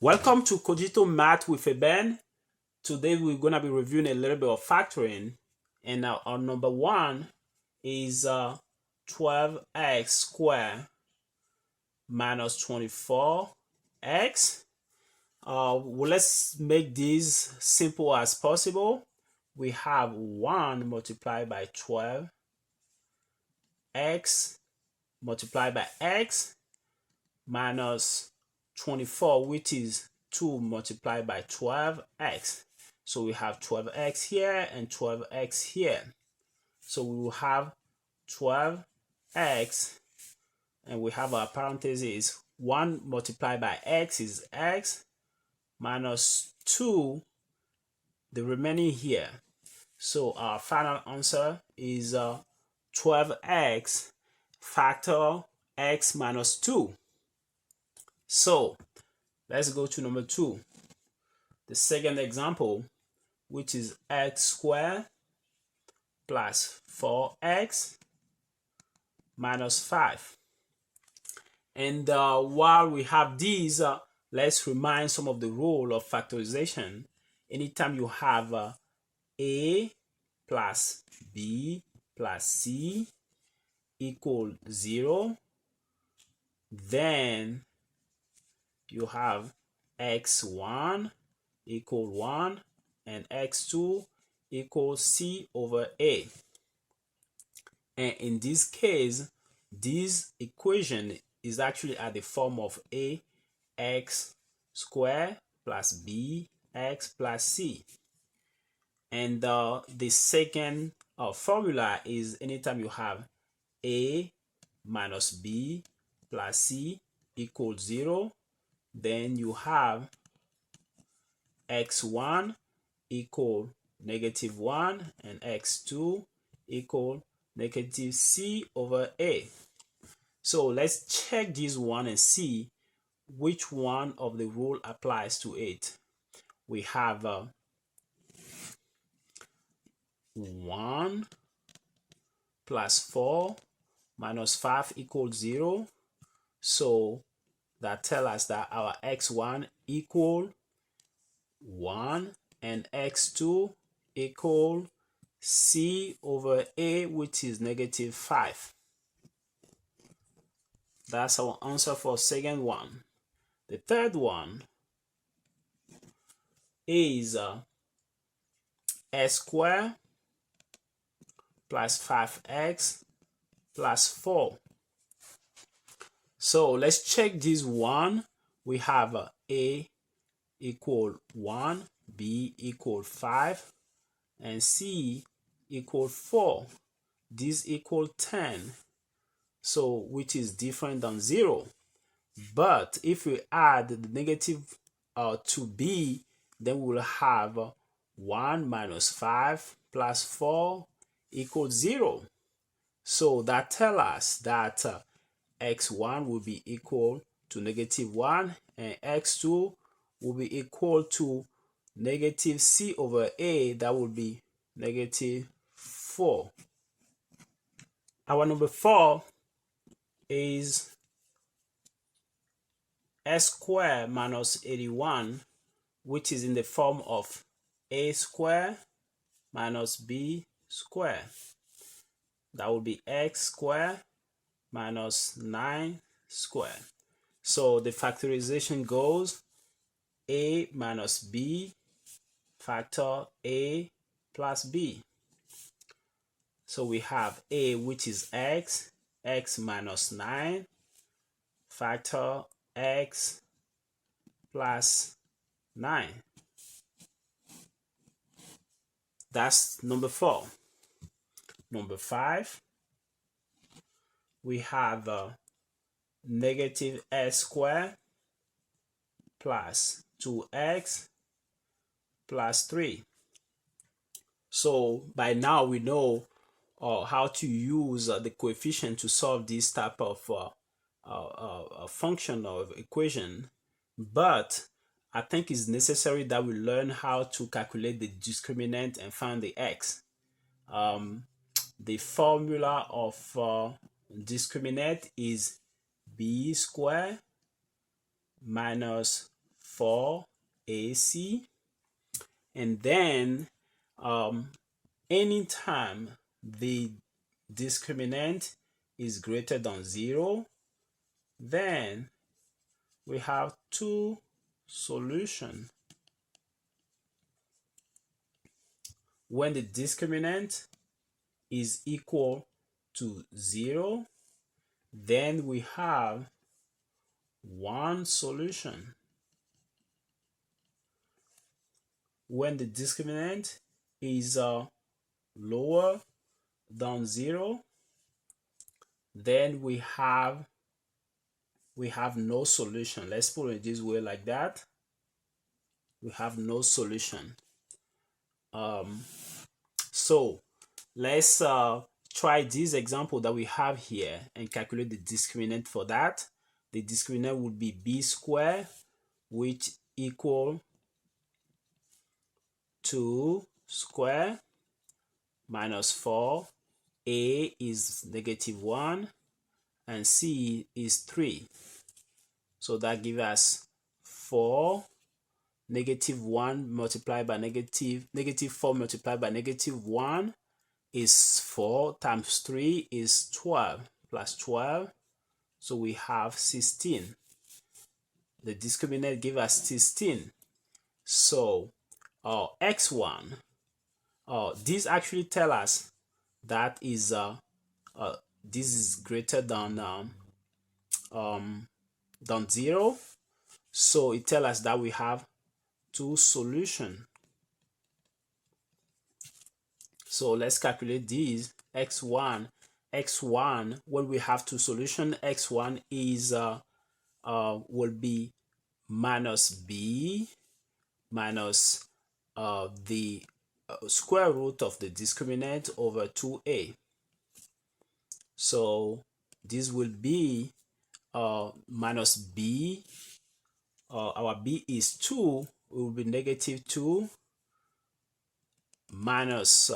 Welcome to Cogito Math with Ben. Today we're going to be reviewing a little bit of factoring. And our number one is 12x squared minus 24x. Well, let's make this simple as possible. We have 1 multiplied by 12x multiplied by x minus 24, which is 2 multiplied by 12x. So we have 12x here and 12x here. So we will have 12x, and we have our parentheses. 1 multiplied by x is x minus 2, the remaining here. So our final answer is 12x factor x minus 2. So let's go to number 2. The second example, which is x squared plus 4x minus 5. And while we have these, let's remind some of the rule of factorization. Anytime you have a plus b plus c equal 0, then you have x1 equal 1 and x2 equals c over a. And in this case, this equation is actually at the form of ax squared plus bx plus c. And the second formula is anytime you have a minus b plus c equals 0, then you have x1 equal negative 1 and x2 equal negative c over a. So let's check this one and see which one of the rule applies to it. We have 1 plus 4 minus 5 equals 0. So that tells us that our x1 equal 1 and x2 equal c over a, which is negative 5. That's our answer for second one. The third one is s squared plus 5x plus 4. So let's check this one. We have a equal 1, b equal 5, and c equal 4. This equal 10. So which is different than 0. But if we add the negative to b, then we will have 1 minus 5 plus 4 equals 0. So that tells us that x1 will be equal to negative 1 and x2 will be equal to negative c over a, that will be negative 4. Our number 4 is s squared minus 81, which is in the form of a squared minus b squared. That will be x squared minus 9 squared. So the factorization goes a minus b factor a plus b. So we have a, which is x minus 9 factor x plus 9. That's number 4. Number 5, we have negative s squared plus 2x plus 3. So by now we know how to use the coefficient to solve this type of function of equation, but I think it's necessary that we learn how to calculate the discriminant and find the x. The formula of discriminant is b squared minus 4 AC. And then anytime the discriminant is greater than 0, then we have two solutions. When the discriminant is equal to 0, then we have one solution. When the discriminant is lower than 0, then we have no solution. Let's put it this way, like that. We have no solution. So let's try this example that we have here and calculate the discriminant for that. The discriminant would be b squared, which equal 2 square minus 4. A is -1 and C is 3. So that gives us 4. -1 multiplied by -4 multiplied by -1 is 4 times 3 is 12 plus 12. So we have 16. The discriminant gives us 16. So x1, this actually tell us that is this is greater than 0. So it tells us that we have two solutions. So let's calculate these. X1, when we have two solutions, x1 is will be minus b minus the square root of the discriminant over 2a. So this will be minus b. Our b is 2. It will be -2 minus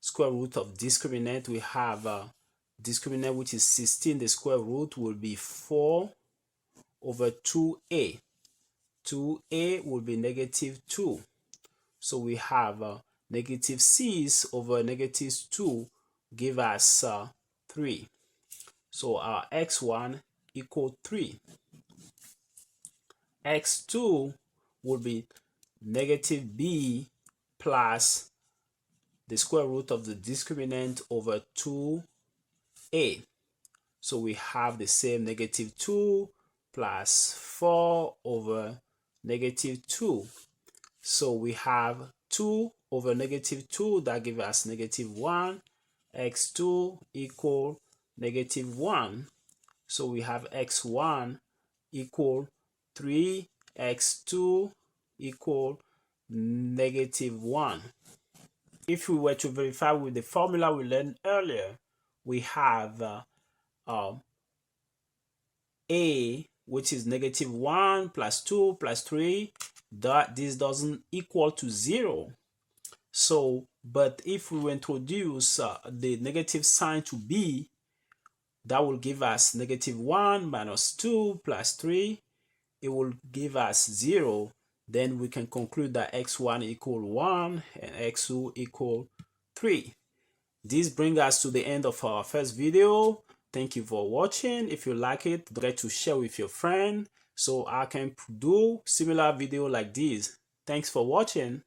square root of discriminant. We have discriminant, which is 16. The square root will be 4 over 2a. 2a will be -2. So we have -6 over -2 give us 3. So our x1 equal 3. x2 will be -b plus the square root of the discriminant over 2a. So we have the same -2 plus 4 over -2. So we have 2 over -2, that gives us -1. x2 equal -1. So we have x1 equal 3, x2 equal -1. If we were to verify with the formula we learned earlier, we have a, which is -1 plus 2 plus 3, that this doesn't equal to 0. So, but if we introduce the negative sign to b, that will give us -1 minus 2 plus 3. It will give us 0. Then we can conclude that x1 equal 1 and x2 equal 3. This brings us to the end of our first video. Thank you for watching. If you like it, don't forget to share with your friend so I can do similar video like this. Thanks for watching.